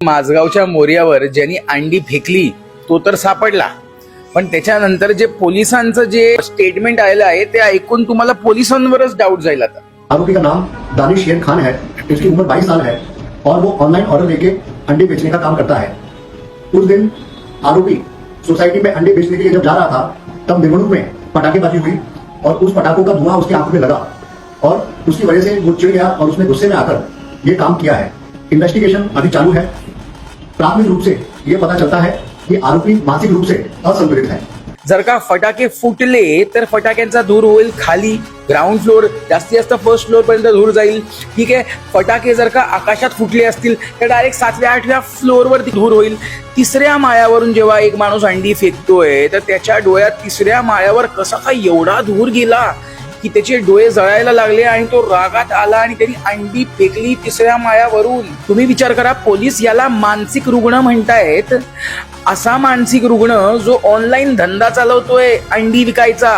माझगावच्या मोर्यावर ज्यांनी अंडी फेकली तो तर सापडला, पण त्याच्यानंतर जे पोलिसांचं जे स्टेटमेंट आलेलं आहे ते ऐकून तुम्हाला पोलिसांवरच डाऊट जाईल आता। आरोपी का नाम दानिश शेर खान है, इसकी उम्र 22 साल है और वो ऑनलाइन ऑर्डर लेके अंडे बेचने का काम करता है। उस दिन आरोपी सोसाइटी में अंडे बेचने के लिए जब जा रहा था तब निर्मणुक में पटाखेबाजी हुई और उस पटाखों का धुआं उसकी आंखों में लगा और उसकी वजह से वो चिढ़ गया और उसने गुस्से में आकर ये काम किया है। इन्वेस्टिगेशन अभी चालू है। प्राथमिक रूप से ये पता चलता है कि आरोपी मानसिक रूप से असंतुलित है। जर का फटाके फुटले तर फटाक्यांचा धूर होईल खाली, ग्राउंड फ्लोर, जास्तीत जास्त फर्स्ट फ्लोर पर्यंत धूर जाईल। ठीक आहे, फटाके जर का आकाशात फुटले असतील तर डायरेक्ट 7व्या 8व्या फ्लोअरवर धूर होईल। तिसऱ्या माळ्यावरून जेव्हा एक माणूस अंडी फेकतोय तर त्याच्या डोळ्यात तिसऱ्या माळ्यावर कसा काय एवढा धूर गेला की त्याचे डोळे जळायला लागले आणि तो रागात आला आणि त्यांनी अंडी फेकली तिसऱ्या माळ्यावरून। तुम्ही विचार करा, पोलीस याला मानसिक रुग्ण म्हणतायत। असा मानसिक रुग्ण जो ऑनलाईन धंदा चालवतोय अंडी विकायचा,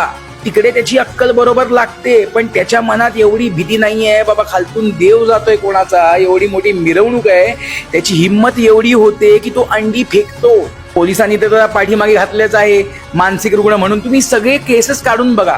तिकडे त्याची अक्कल बरोबर लागते, पण त्याच्या मनात एवढी भीती नाहीये बाबा खालतून देव जातोय कोणाचा, एवढी मोठी मिरवणूक आहे, त्याची हिंमत एवढी होते की तो अंडी फेकतो। पोलिसांनी तर पाठीमागे घातलेच आहे मानसिक रुग्ण म्हणून। तुम्ही सगळे केसेस काढून बघा,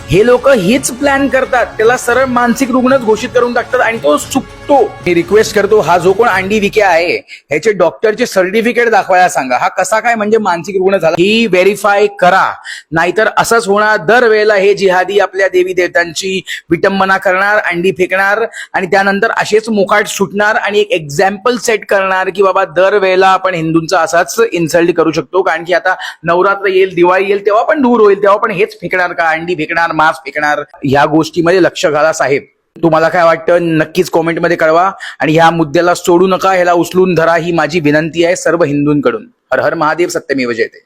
हे लोक हेच प्लॅन करतात, त्याला सरळ मानसिक रुग्णच घोषित करून टाकतात आणि तो चुकतो। मी रिक्वेस्ट करतो, हा जो कोण अंडी विक्या आहे ह्याचे डॉक्टरचे सर्टिफिकेट दाखवायला सांगा, हा कसा काय म्हणजे मानसिक रुग्ण झाला ही व्हेरीफाय करा, नाहीतर असंच होणार। दरवेळेला हे जिहादी आपल्या देवी देवतांची विटंबना करणार, अंडी फेकणार आणि त्यानंतर असेच मोकाट सुटणार आणि एक एक्झाम्पल सेट करणार की बाबा दरवेळेला आपण हिंदूंचा असाच इन्सल्ट करू शकतो। कारण की आता नवरात्र येईल, दिवाळी येईल, तेव्हा पण धूर होईल, तेव्हा पण हेच फेकणार का, अंडी फेकणार, मांस फेकणार। ह्या गोष्टीमध्ये लक्ष घाला साहेब। तुम्हाला काय वाटतं नक्कीच कॉमेंटमध्ये कळवा आणि ह्या मुद्द्याला सोडू नका, ह्याला उचलून धरा ही माझी विनंती आहे सर्व हिंदूंकडून। हर हर महादेव, सत्यमेव जयते।